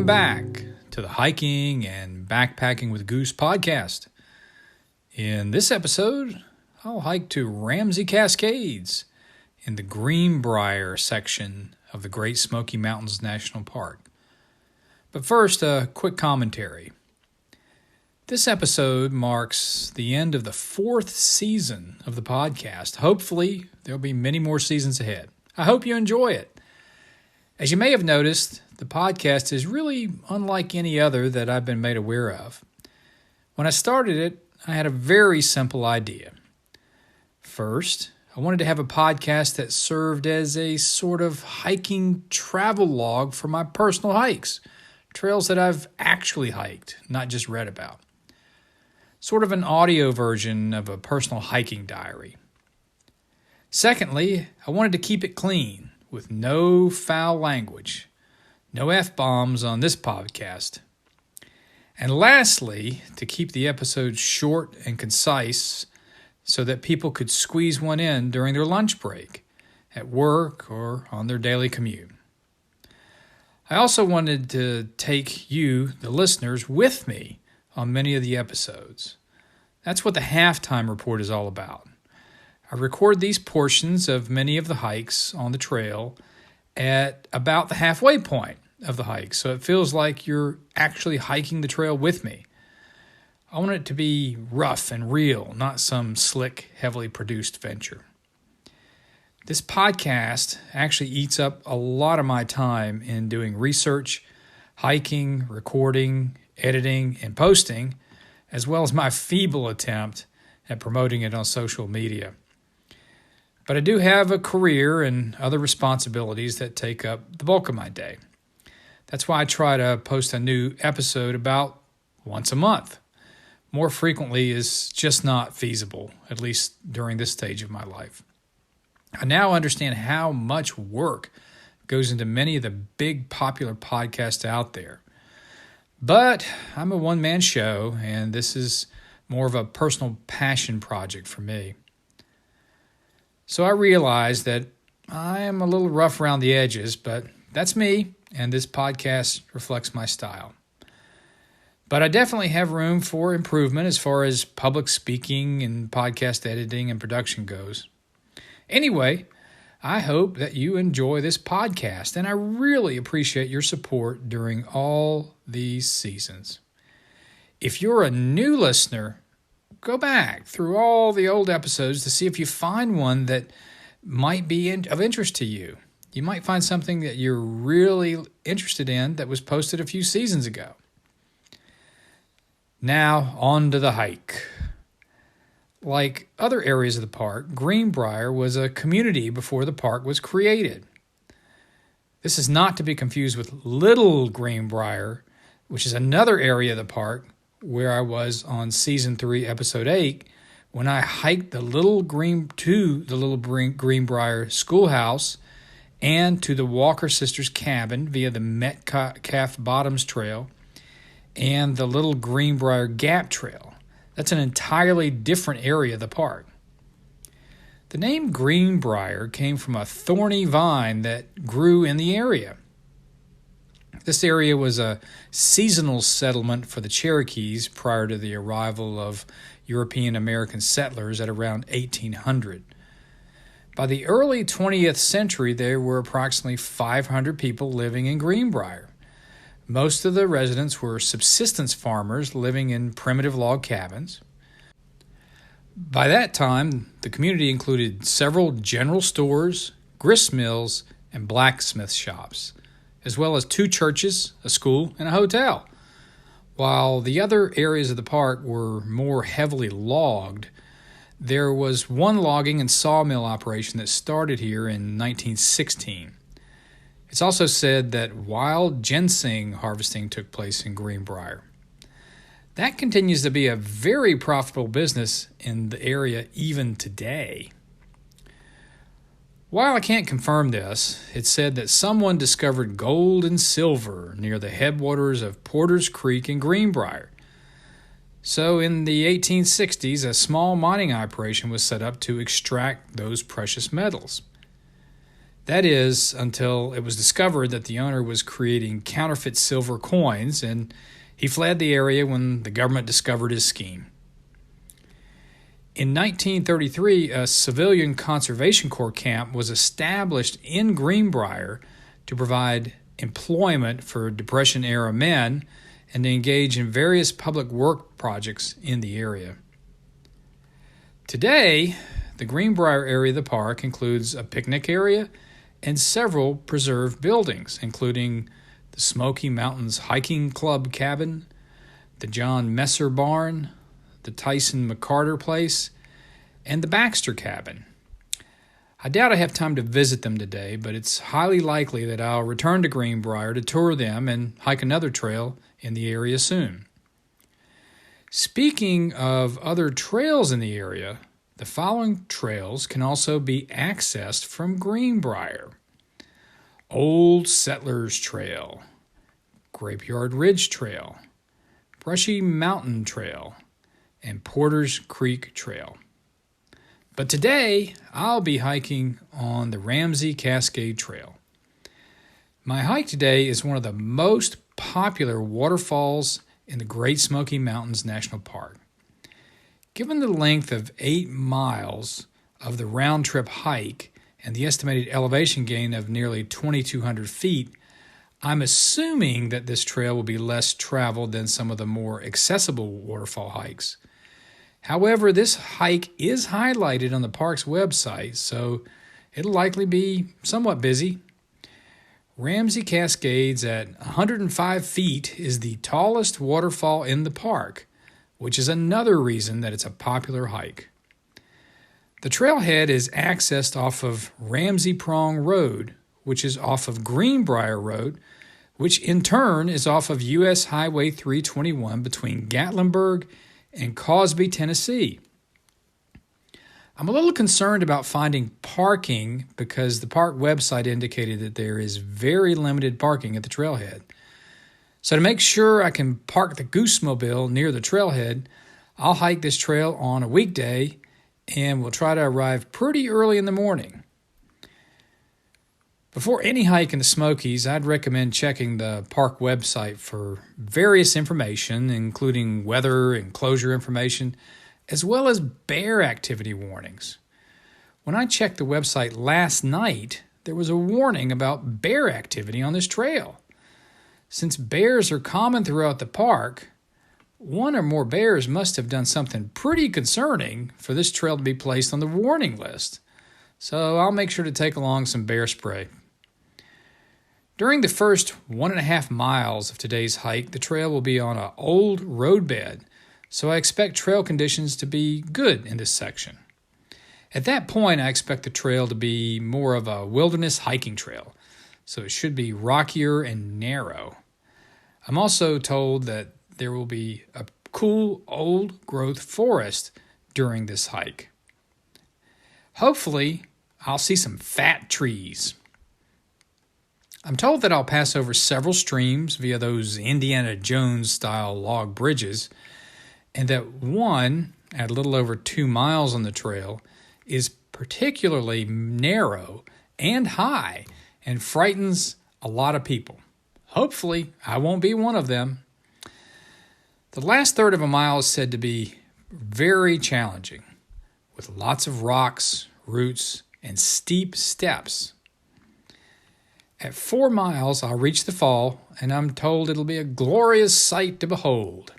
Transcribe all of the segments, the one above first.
Welcome back to the Hiking and Backpacking with Goose podcast. In this episode, I'll hike to Ramsey Cascades in the Greenbrier section of the Great Smoky Mountains National Park. But first, a quick commentary. This episode marks the end of the 4th season of the podcast. Hopefully, there'll be many more seasons ahead. I hope you enjoy it. As you may have noticed, the podcast is really unlike any other that I've been made aware of. When I started it, I had a very simple idea. First, I wanted to have a podcast that served as a sort of hiking travel log for my personal hikes, trails that I've actually hiked, not just read about. Sort of an audio version of a personal hiking diary. Secondly, I wanted to keep it clean, with no foul language. No F-bombs on this podcast. And lastly, to keep the episodes short and concise so that people could squeeze one in during their lunch break, at work, or on their daily commute. I also wanted to take you, the listeners, with me on many of the episodes. That's what the halftime report is all about. I record these portions of many of the hikes on the trail at about the halfway point of the hike, so it feels like you're actually hiking the trail with me. I want it to be rough and real, not some slick, heavily produced venture. This podcast actually eats up a lot of my time in doing research, hiking, recording, editing, and posting, as well as my feeble attempt at promoting it on social media. But I do have a career and other responsibilities that take up the bulk of my day. That's why I try to post a new episode about once a month. More frequently is just not feasible, at least during this stage of my life. I now understand how much work goes into many of the big popular podcasts out there. But I'm a one-man show, and this is more of a personal passion project for me. So I realize that I am a little rough around the edges, but that's me, and this podcast reflects my style. But I definitely have room for improvement as far as public speaking and podcast editing and production goes. Anyway, I hope that you enjoy this podcast, and I really appreciate your support during all these seasons. If you're a new listener, go back through all the old episodes to see if you find one that might be of interest to you. You might find something that you're really interested in that was posted a few seasons ago. Now, on to the hike. Like other areas of the park, Greenbrier was a community before the park was created. This is not to be confused with Little Greenbrier, which is another area of the park where I was on Season 3, Episode 8, when I hiked the Little Greenbrier Schoolhouse and to the Walker Sisters cabin via the Metcalf Bottoms Trail and the Little Greenbrier Gap Trail. That's an entirely different area of the park. The name Greenbrier came from a thorny vine that grew in the area. This area was a seasonal settlement for the Cherokees prior to the arrival of European American settlers at around 1800. By the early 20th century, there were approximately 500 people living in Greenbrier. Most of the residents were subsistence farmers living in primitive log cabins. By that time, the community included several general stores, grist mills, and blacksmith shops, as well as 2 churches, a school, and a hotel. While the other areas of the park were more heavily logged, there was one logging and sawmill operation that started here in 1916. It's also said that wild ginseng harvesting took place in Greenbrier. That continues to be a very profitable business in the area even today. While I can't confirm this, it's said that someone discovered gold and silver near the headwaters of Porter's Creek in Greenbrier. So in the 1860s, a small mining operation was set up to extract those precious metals. That is, until it was discovered that the owner was creating counterfeit silver coins, and he fled the area when the government discovered his scheme. In 1933, a civilian conservation corps camp was established in Greenbrier to provide employment for Depression-era men and to engage in various public work projects in the area. Today, the Greenbrier area of the park includes a picnic area and several preserved buildings, including the Smoky Mountains Hiking Club cabin, the John Messer barn, the Tyson McCarter place, and the Baxter cabin. I doubt I have time to visit them today, but it's highly likely that I'll return to Greenbrier to tour them and hike another trail in the area soon. Speaking of other trails in the area, the following trails can also be accessed from Greenbrier: Old Settlers Trail, Grapeyard Ridge Trail, Brushy Mountain Trail, and Porter's Creek Trail. But today, I'll be hiking on the Ramsey Cascades Trail. My hike today is one of the most popular waterfalls in the Great Smoky Mountains National Park. Given the length of 8 miles of the round-trip hike and the estimated elevation gain of nearly 2,200 feet, I'm assuming that this trail will be less traveled than some of the more accessible waterfall hikes. However, this hike is highlighted on the park's website, so it'll likely be somewhat busy. Ramsey Cascades at 105 feet is the tallest waterfall in the park, which is another reason that it's a popular hike. The trailhead is accessed off of Ramsey Prong Road, which is off of Greenbrier Road, which in turn is off of U.S. Highway 321 between Gatlinburg and Cosby, Tennessee. I'm a little concerned about finding parking because the park website indicated that there is very limited parking at the trailhead. So to make sure I can park the Goosemobile near the trailhead, I'll hike this trail on a weekday and we'll try to arrive pretty early in the morning. Before any hike in the Smokies, I'd recommend checking the park website for various information, including weather and closure information, as well as bear activity warnings. When I checked the website last night, there was a warning about bear activity on this trail. Since bears are common throughout the park, one or more bears must have done something pretty concerning for this trail to be placed on the warning list. So I'll make sure to take along some bear spray. During the first 1.5 miles of today's hike, the trail will be on an old roadbed, so I expect trail conditions to be good in this section. At that point, I expect the trail to be more of a wilderness hiking trail, so it should be rockier and narrow. I'm also told that there will be a cool old-growth forest during this hike. Hopefully, I'll see some fat trees. I'm told that I'll pass over several streams via those Indiana Jones-style log bridges, and that one, at a little over 2 miles on the trail, is particularly narrow and high and frightens a lot of people. Hopefully, I won't be one of them. The last third of a mile is said to be very challenging, with lots of rocks, roots, and steep steps. At 4 miles, I'll reach the fall, and I'm told it'll be a glorious sight to behold.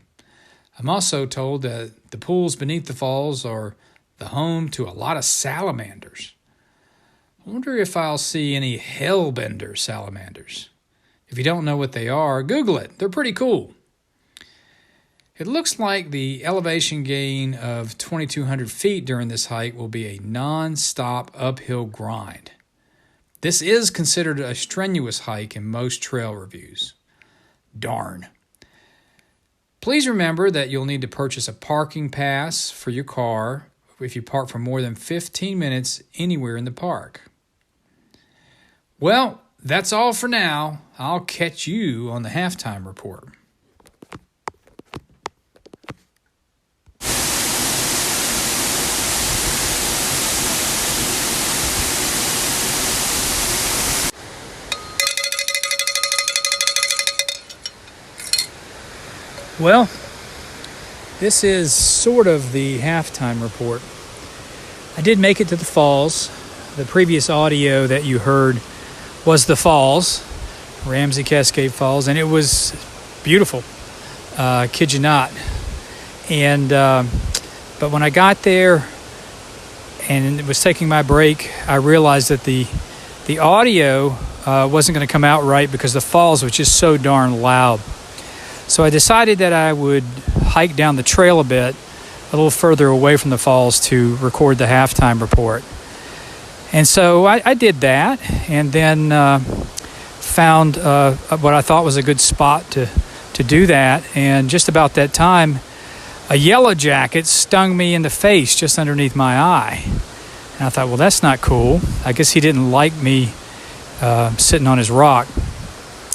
I'm also told that the pools beneath the falls are the home to a lot of salamanders. I wonder if I'll see any hellbender salamanders. If you don't know what they are, Google it. They're pretty cool. It looks like the elevation gain of 2,200 feet during this hike will be a non-stop uphill grind. This is considered a strenuous hike in most trail reviews. Darn. Please remember that you'll need to purchase a parking pass for your car if you park for more than 15 minutes anywhere in the park. Well, that's all for now. I'll catch you on the halftime report. Well, this is sort of the halftime report. I did make it to the falls. The previous audio that you heard was the falls, Ramsey Cascade Falls, and it was beautiful. Kid you not. And but when I got there and was taking my break, I realized that the audio wasn't going to come out right because the falls was just so darn loud. So I decided that I would hike down the trail a bit, a little further away from the falls, to record the halftime report. And so I did that, and then found what I thought was a good spot to do that. And just about that time, a yellow jacket stung me in the face just underneath my eye. And I thought, well, that's not cool. I guess he didn't like me sitting on his rock.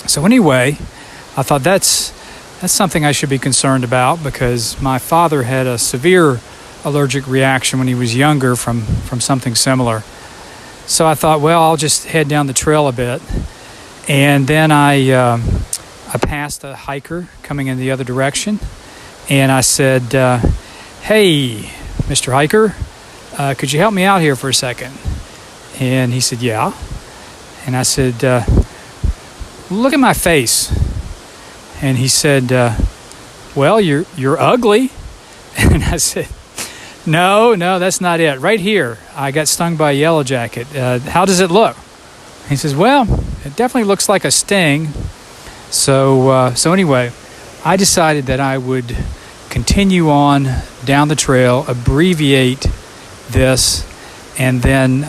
So anyway, I thought that's something I should be concerned about, because my father had a severe allergic reaction when he was younger from something similar. So I thought, well, I'll just head down the trail a bit. And then I passed a hiker coming in the other direction. And I said, hey, Mr. Hiker, could you help me out here for a second? And he said, yeah. And I said, look at my face. And he said, well, you're ugly. And I said, no, that's not it. Right here, I got stung by a yellow jacket. How does it look? He says, well, it definitely looks like a sting. So anyway, I decided that I would continue on down the trail, abbreviate this, and then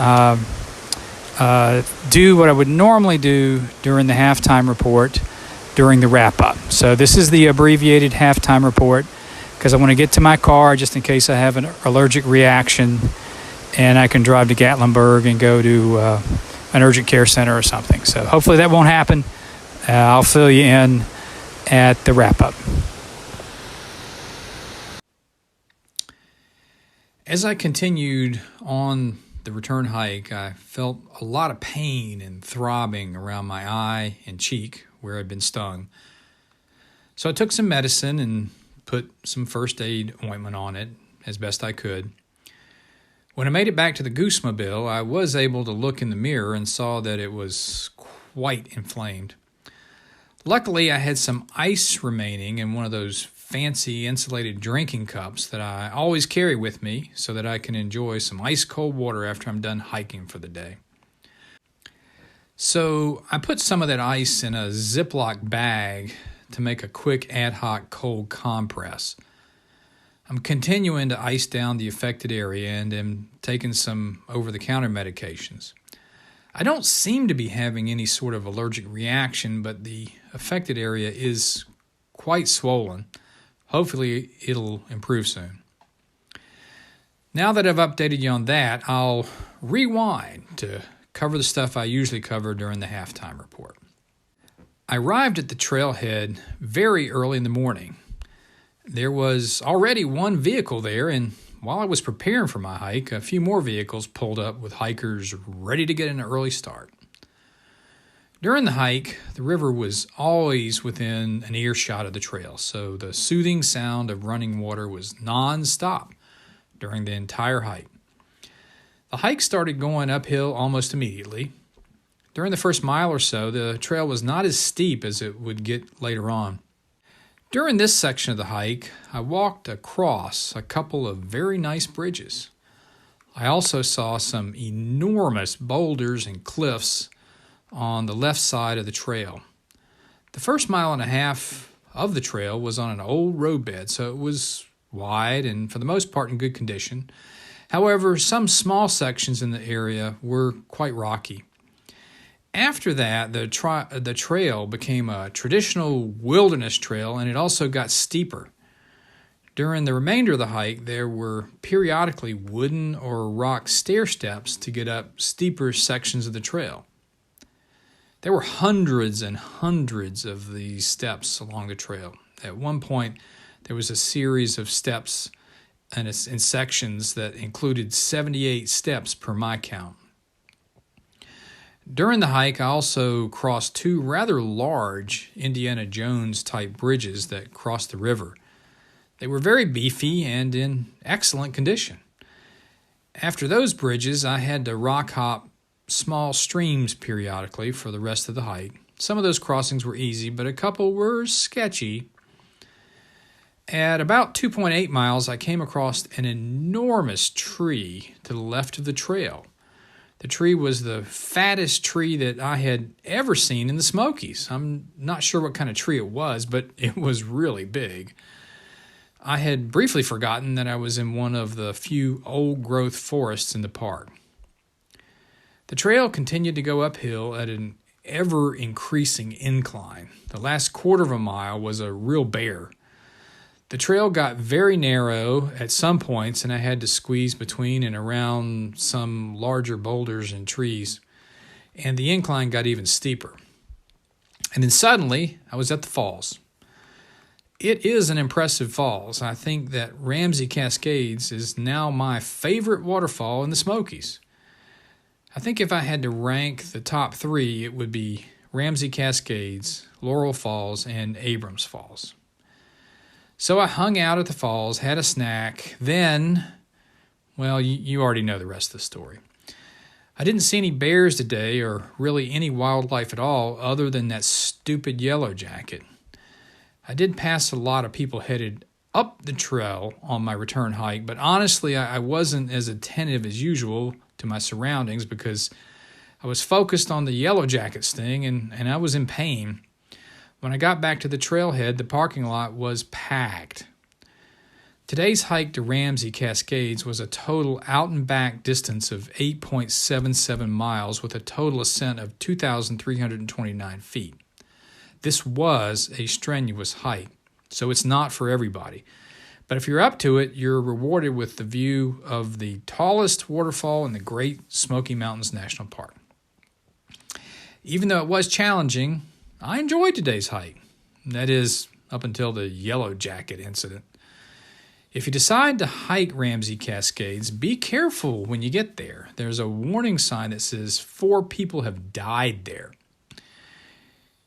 do what I would normally do during the halftime report during the wrap-up. So this is the abbreviated halftime report, because I want to get to my car just in case I have an allergic reaction, and I can drive to Gatlinburg and go to an urgent care center or something. So hopefully that won't happen. I'll fill you in at the wrap-up. As I continued on the return hike, I felt a lot of pain and throbbing around my eye and cheek where I'd been stung. So I took some medicine and put some first aid ointment on it as best I could. When I made it back to the Goosemobile, I was able to look in the mirror and saw that it was quite inflamed. Luckily, I had some ice remaining in one of those fancy insulated drinking cups that I always carry with me so that I can enjoy some ice cold water after I'm done hiking for the day. So I put some of that ice in a Ziploc bag to make a quick ad hoc cold compress. I'm continuing to ice down the affected area and am taking some over-the-counter medications. I don't seem to be having any sort of allergic reaction, but the affected area is quite swollen. Hopefully it'll improve soon. Now that I've updated you on that, I'll rewind to cover the stuff I usually cover during the halftime report. I arrived at the trailhead very early in the morning. There was already one vehicle there, and while I was preparing for my hike, a few more vehicles pulled up with hikers ready to get an early start. During the hike, the river was always within an earshot of the trail, so the soothing sound of running water was non-stop during the entire hike. The hike started going uphill almost immediately. During the first mile or so, the trail was not as steep as it would get later on. During this section of the hike, I walked across a couple of very nice bridges. I also saw some enormous boulders and cliffs on the left side of the trail. The first mile and a half of the trail was on an old roadbed, so it was wide and for the most part in good condition. However, some small sections in the area were quite rocky. After that, the trail became a traditional wilderness trail, and it also got steeper. During the remainder of the hike, there were periodically wooden or rock stair steps to get up steeper sections of the trail. There were hundreds and hundreds of these steps along the trail. At one point, there was a series of steps in sections that included 78 steps per my count. During the hike, I also crossed two rather large Indiana Jones type bridges that crossed the river. They were very beefy and in excellent condition. After those bridges, I had to rock hop small streams periodically for the rest of the hike. Some of those crossings were easy, but a couple were sketchy. At about 2.8 miles, I came across an enormous tree to the left of the trail. The tree was the fattest tree that I had ever seen in the Smokies. I'm not sure what kind of tree it was, but it was really big. I had briefly forgotten that I was in one of the few old-growth forests in the park. The trail continued to go uphill at an ever-increasing incline. The last quarter of a mile was a real bear. The trail got very narrow at some points, and I had to squeeze between and around some larger boulders and trees, and the incline got even steeper. And then suddenly, I was at the falls. It is an impressive falls. I think that Ramsey Cascades is now my favorite waterfall in the Smokies. I think if I had to rank the top three, it would be Ramsey Cascades, Laurel Falls, and Abrams Falls. So I hung out at the falls, had a snack, then, well, you already know the rest of the story. I didn't see any bears today or really any wildlife at all other than that stupid yellow jacket. I did pass a lot of people headed up the trail on my return hike, but honestly, I wasn't as attentive as usual to my surroundings because I was focused on the yellow jacket sting and I was in pain. When I got back to the trailhead, the parking lot was packed. Today's hike to Ramsey Cascades was a total out and back distance of 8.77 miles with a total ascent of 2,329 feet. This was a strenuous hike, so it's not for everybody. But if you're up to it, you're rewarded with the view of the tallest waterfall in the Great Smoky Mountains National Park. Even though it was challenging, I enjoyed today's hike. That is, up until the yellow jacket incident. If you decide to hike Ramsey Cascades, be careful when you get there. There's a warning sign that says 4 people have died there.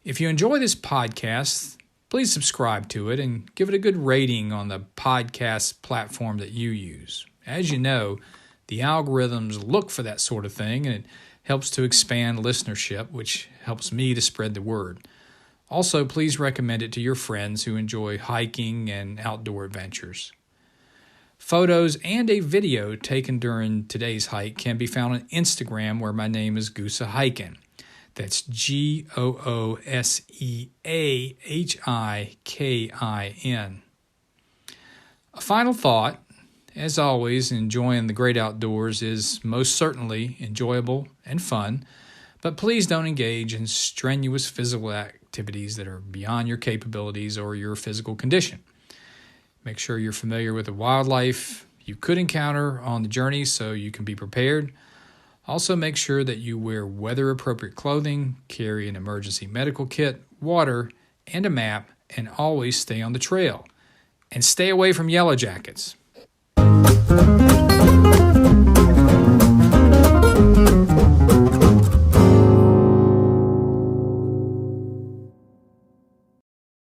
If you enjoy this podcast, please subscribe to it and give it a good rating on the podcast platform that you use. As you know, the algorithms look for that sort of thing, and it helps to expand listenership, which helps me to spread the word. Also, please recommend it to your friends who enjoy hiking and outdoor adventures. Photos and a video taken during today's hike can be found on Instagram, where my name is Goosa Hikin'. That's GOOSEAHIKIN. A final thought, as always, enjoying the great outdoors is most certainly enjoyable and fun, but please don't engage in strenuous physical activities that are beyond your capabilities or your physical condition. Make sure you're familiar with the wildlife you could encounter on the journey so you can be prepared. Also, make sure that you wear weather-appropriate clothing, carry an emergency medical kit, water, and a map, and always stay on the trail. And stay away from yellow jackets.